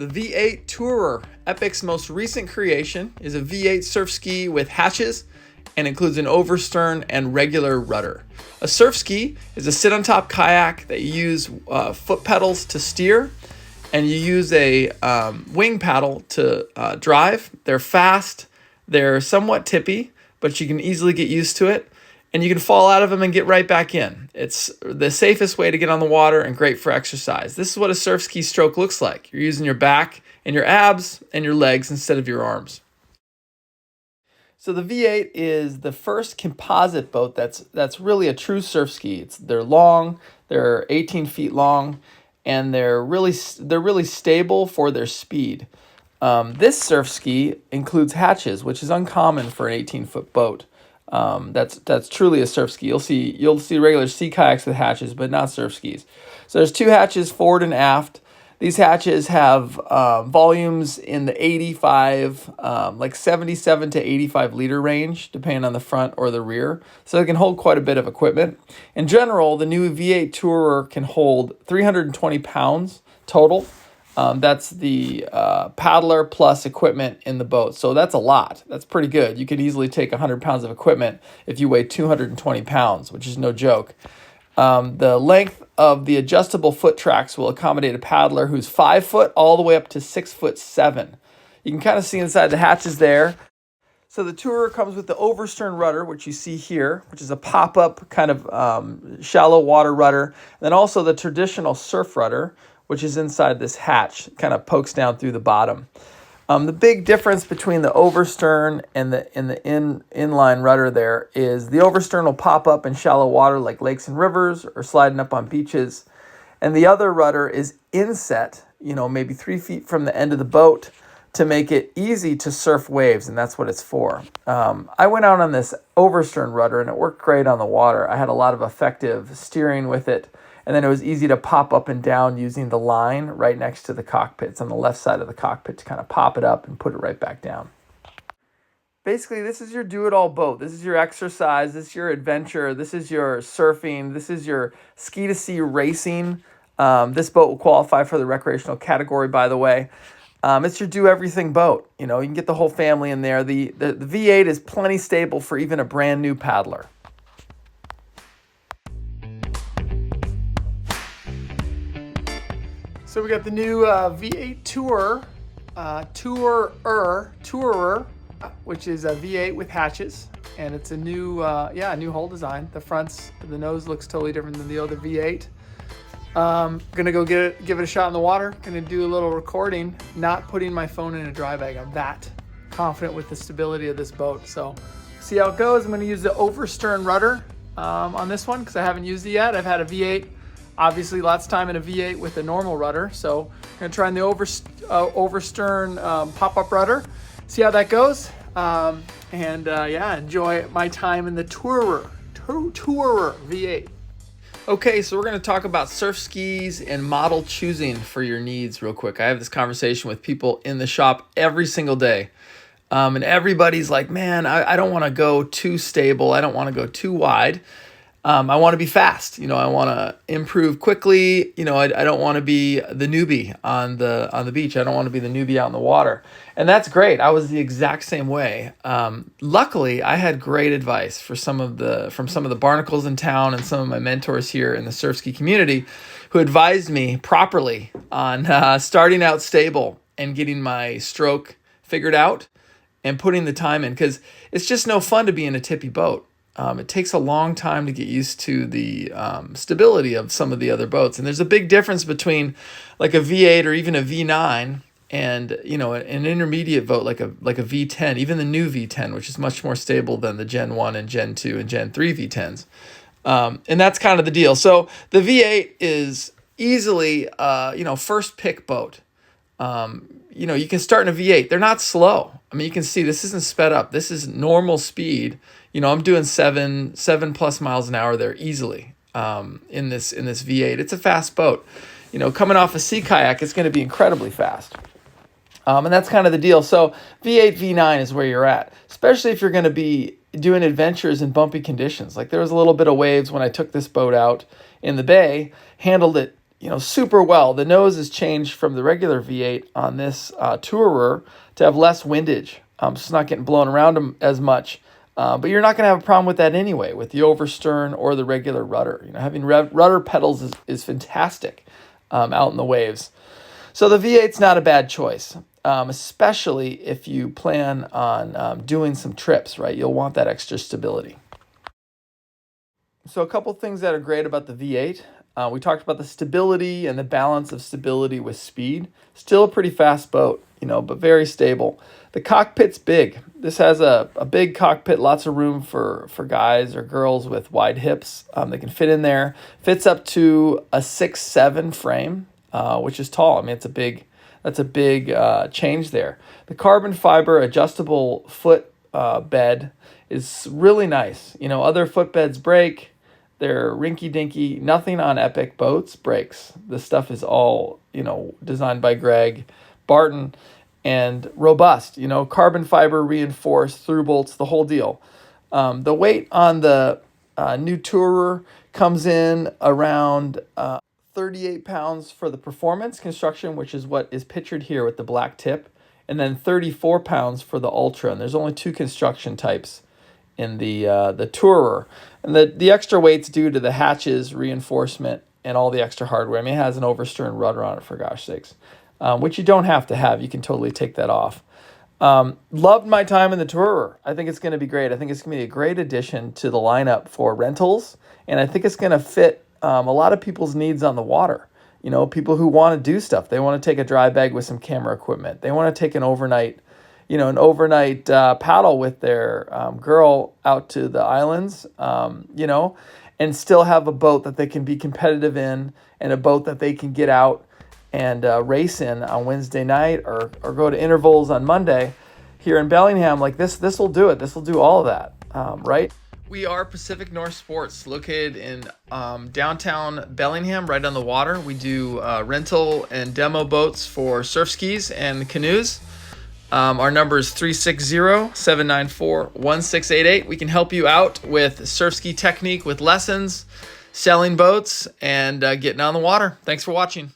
The V8 Tourer, Epic's most recent creation, is a V8 surfski with hatches and includes an overstern and regular rudder. A surfski is a sit-on-top kayak that you use foot pedals to steer, and you use a wing paddle to drive. They're fast, they're somewhat tippy, but you can easily get used to it, and you can fall out of them and get right back in. It's the safest way to get on the water and great for exercise. This is what a surfski stroke looks like. You're using your back and your abs and your legs instead of your arms. So the V8 is the first composite boat that's really a true surfski. They're long, they're 18 feet long, and they're really stable for their speed. This surfski includes hatches, which is uncommon for an 18-foot boat. That's truly a surfski. You'll see regular sea kayaks with hatches, but not surfskis. So there's two hatches, forward and aft. These hatches have volumes in the 77 to 85 liter range, depending on the front or the rear. So they can hold quite a bit of equipment. In general, the new V8 Tourer can hold 320 pounds total. That's the paddler plus equipment in the boat. So that's a lot. That's pretty good. You could easily take 100 pounds of equipment if you weigh 220 pounds, which is no joke. The length of the adjustable foot tracks will accommodate a paddler who's 5 foot all the way up to 6'7". You can kind of see inside the hatches there. So the Tourer comes with the overstern rudder, which you see here, which is a pop-up kind of shallow water rudder. And then also the traditional surf rudder, which is inside this hatch, kind of pokes down through the bottom. The big difference between the overstern and the inline rudder there is the overstern will pop up in shallow water like lakes and rivers or sliding up on beaches. And the other rudder is inset, maybe 3 feet from the end of the boat to make it easy to surf waves, and that's what it's for. I went out on this overstern rudder and it worked great on the water. I had a lot of effective steering with it. And then it was easy to pop up and down using the line right next to the cockpits on the left side of the cockpit to kind of pop it up and put it right back down. Basically, this is your do-it-all boat. This is your exercise. This is your adventure. This is your surfing. This is your ski-to-sea racing. This boat will qualify for the recreational category, by the way. It's your do-everything boat. You can get the whole family in there. The V8 is plenty stable for even a brand new paddler. So we got the new V8 Tourer, which is a V8 with hatches, and it's a new hull design. The nose looks totally different than the other V8. Gonna go give it a shot in the water. Gonna do a little recording, not putting my phone in a dry bag. I'm that confident with the stability of this boat. So see how it goes. I'm gonna use the overstern rudder on this one because I haven't used it yet. I've had a V8. Obviously, lots of time in a V8 with a normal rudder. So I'm going to try in the overstern pop-up rudder, see how that goes. Enjoy my time in the Tourer V8. Okay, so we're going to talk about surf skis and model choosing for your needs real quick. I have this conversation with people in the shop every single day. And everybody's like, man, I don't want to go too stable. I don't want to go too wide. I want to be fast. I want to improve quickly. I don't want to be the newbie on the beach. I don't want to be the newbie out in the water. And that's great. I was the exact same way. Luckily, I had great advice from some of the barnacles in town and some of my mentors here in the surf ski community who advised me properly on starting out stable and getting my stroke figured out and putting the time in, because it's just no fun to be in a tippy boat. It takes a long time to get used to the stability of some of the other boats. And there's a big difference between like a V8 or even a V9 and, an intermediate boat like a V10, even the new V10, which is much more stable than the Gen 1 and Gen 2 and Gen 3 V10s. And that's kind of the deal. So the V8 is easily, first pick boat. You can start in a V8. They're not slow. I mean, you can see this isn't sped up. This is normal speed. I'm doing 7+ miles an hour there easily in this V8. It's a fast boat. Coming off a sea kayak, it's going to be incredibly fast. And that's kind of the deal. So V8, V9 is where you're at, especially if you're going to be doing adventures in bumpy conditions. Like there was a little bit of waves when I took this boat out in the bay, handled it super well. The nose is changed from the regular V8 on this Tourer to have less windage. So it's not getting blown around as much. But you're not going to have a problem with that anyway, with the overstern or the regular rudder. Having rudder pedals is fantastic out in the waves. So the V8's not a bad choice, especially if you plan on doing some trips, right? You'll want that extra stability. So a couple things that are great about the V8. We talked about the stability and the balance of stability with speed. Still a pretty fast boat, but very stable. The cockpit's big. This has a big cockpit, lots of room for guys or girls with wide hips. They can fit in there. Fits up to a 6'7" frame, which is tall. I mean, that's a big change there. The carbon fiber adjustable foot bed is really nice. Other footbeds break. They're rinky-dinky. Nothing on Epic boats breaks. This stuff is all, designed by Greg Barton and robust. Carbon fiber reinforced through bolts, the whole deal. The weight on the new Tourer comes in around 38 pounds for the performance construction, which is what is pictured here with the black tip, and then 34 pounds for the Ultra. And there's only 2 construction types in the Tourer. And the extra weight's due to the hatches, reinforcement, and all the extra hardware. I mean, it has an overstern rudder on it, for gosh sakes, which you don't have to have. You can totally take that off. Loved my time in the Tourer. I think it's going to be great. I think it's going to be a great addition to the lineup for rentals, and I think it's going to fit a lot of people's needs on the water. People who want to do stuff. They want to take a dry bag with some camera equipment. They want to take an overnight paddle with their girl out to the islands, and still have a boat that they can be competitive in, and a boat that they can get out and race in on Wednesday night or go to intervals on Monday here in Bellingham. Like this will do it. This will do all of that, right? We are Pacific North Sports, located in downtown Bellingham, right on the water. We do rental and demo boats for surf skis and canoes. Our number is 360-794-1688. We can help you out with surf ski technique, with lessons, selling boats, and getting on the water. Thanks for watching.